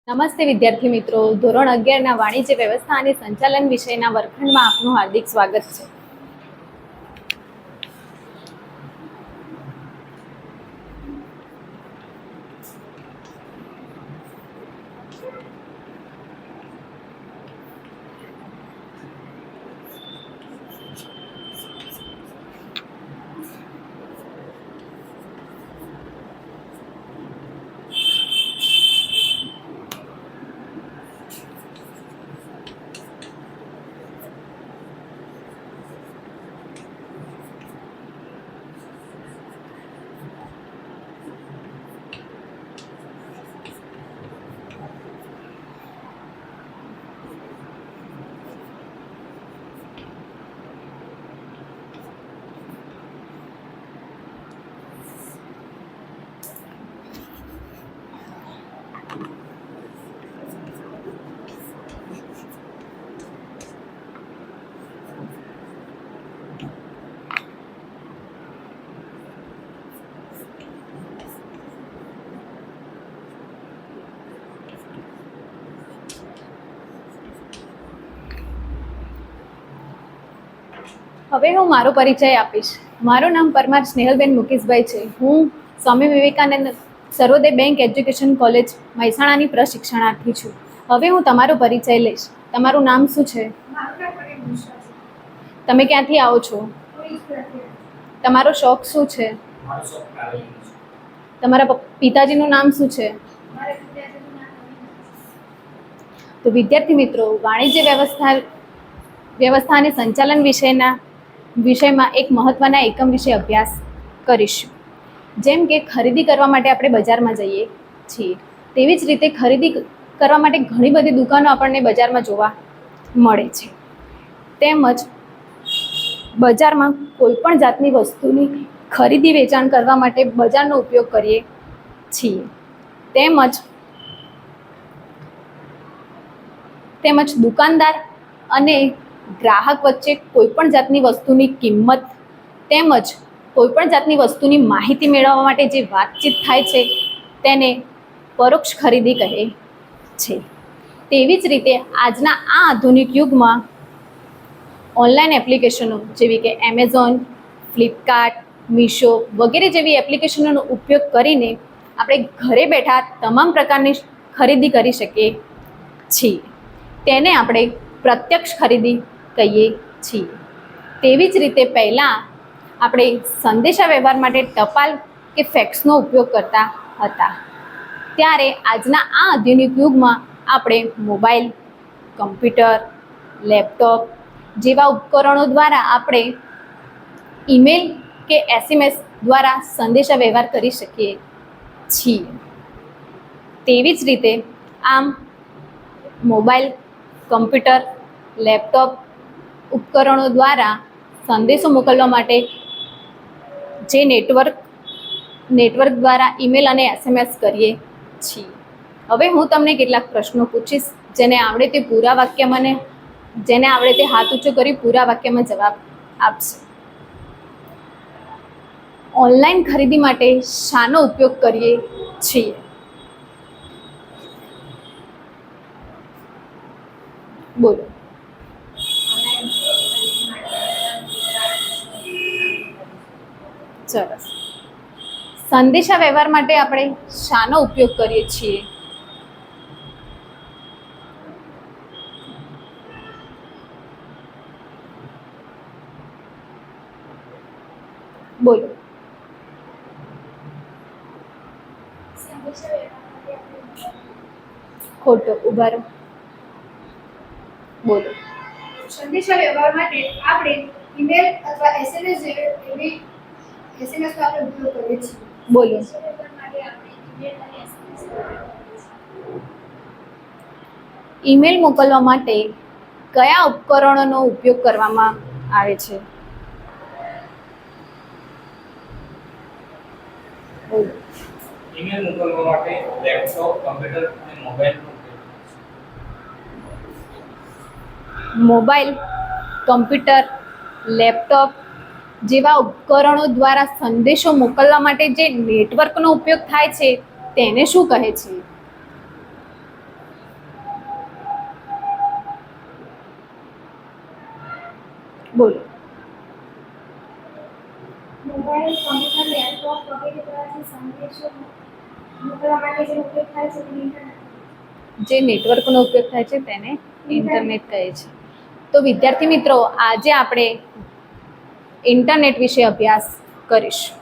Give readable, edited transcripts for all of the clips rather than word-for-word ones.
નમસ્તે વિદ્યાર્થી મિત્રો, ધોરણ 11ના વાણિજ્ય વ્યવસ્થા અને સંચાલન વિષયના વર્ગખંડમાં આપનું હાર્દિક સ્વાગત છે. હવે હું મારો પરિચય આપીશ. મારું નામ પરમાર સ્નેહલબેન મુકેશભાઈ છે. હું સ્વામી વિવેકાનંદ સર્વોદય બેંક એજ્યુકેશન કોલેજ મહેસાણાની પ્રશિક્ષણાર્થી છું. હવે હું તમારો પરિચય લઈશ. તમારું નામ શું છે? તમે ક્યાંથી આવો છો? તમારો શોખ શું છે? તમારા પિતાજીનું નામ શું છે? તો વિદ્યાર્થી મિત્રો, વાણિજ્ય વ્યવસ્થા અને સંચાલન વિષયમાં એક મહત્વના એકમ વિશે અભ્યાસ કરીશું. જેમ કે ખરીદી કરવા માટે આપણે બજારમાં જઈએ છીએ, તેવી જ રીતે ખરીદી કરવા માટે ઘણી બધી દુકાનો આપણને બજારમાં જોવા મળે છે. તેમજ બજારમાં કોઈ પણ જાતની વસ્તુની ખરીદી વેચાણ કરવા માટે બજારનો ઉપયોગ કરીએ છીએ. તેમજ દુકાનદાર અને ગ્રાહક વચ્ચે કોઈ પણ જાતની વસ્તુની કિંમત તેમજ કોઈ પણ જાતની વસ્તુની માહિતી મેળવવા માટે જે વાતચીત થાય છે તેને પરોક્ષ ખરીદી કહે છે. તેવી જ રીતે આજના આ આધુનિક યુગમાં ઓનલાઈન એપ્લિકેશનો જેવી કે એમેઝોન, ફ્લિપકાર્ટ, મીશો વગેરે જેવી એપ્લિકેશનોનો ઉપયોગ કરીને આપણે ઘરે બેઠા તમામ પ્રકારની ખરીદી કરી શકીએ છીએ. તેને આપણે પ્રત્યક્ષ ખરીદી કહીએ છીએ. તેવી જ રીતે પહેલાં આપણે સંદેશા વ્યવહાર માટે ટપાલ કે ફેક્સનો ઉપયોગ કરતા હતા, ત્યારે આજના આ આધુનિક યુગમાં આપણે મોબાઈલ, કમ્પ્યુટર, લેપટોપ જેવા ઉપકરણો દ્વારા આપણે ઈમેલ કે SMS દ્વારા સંદેશા વ્યવહાર કરી શકીએ છીએ. તેવી જ રીતે આમ મોબાઈલ, કમ્પ્યુટર, લેપટોપ ઉપકરણો દ્વારા સંદેશો મોકલવા માટે જે નેટવર્ક દ્વારા ઈમેલ અને SMS કરીએ છીએ. હવે હું તમને કેટલાક પ્રશ્નો પૂછીશ, જેને આવડે તે હાથ ઊંચો કરી પૂરા વાક્યમાં જવાબ આપશે. ઓનલાઈન ખરીદી માટે શાનો ઉપયોગ કરીએ છીએ? બોલો. સરસ. સંદેશા વ્યવહાર માટે આપણે શાનો ઉપયોગ કરીએ છીએ? બોલો. ખોટો. ઉભા રહો. બોલો. સંદેશા વ્યવહાર માટે આપણે ઈમેલ અથવા SMS જેવી SMS નો આપણે ઉપયોગ કરીએ છીએ. બોલો. ઈમેલ મોકલવા માટે કયા ઉપકરણોનો ઉપયોગ કરવામાં આવે છે? બોલો. ઈમેલ મોકલવા માટે લેપટોપ, કમ્પ્યુટર અને મોબાઈલનો મોબાઈલ, કમ્પ્યુટર, લેપટોપ જેવા ઉપકરણો દ્વારા સંદેશો મોકલવા માટે જે નેટવર્કનો ઉપયોગ થાય છે તેને શું કહે છે? બોલો. મોબાઈલ, કોમ્પ્યુટર, લેપટોપ વગેરે દ્વારા સંદેશો મોકલવા માટે જે ઉપયોગ થાય છે તેને ઇન્ટરનેટ. જે નેટવર્કનો ઉપયોગ થાય છે તેને ઇન્ટરનેટ કહે છે. તો વિદ્યાર્થી મિત્રો, આજે આપણે ઇન્ટરનેટ વિશે અભ્યાસ કરીશું.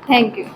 Thank you.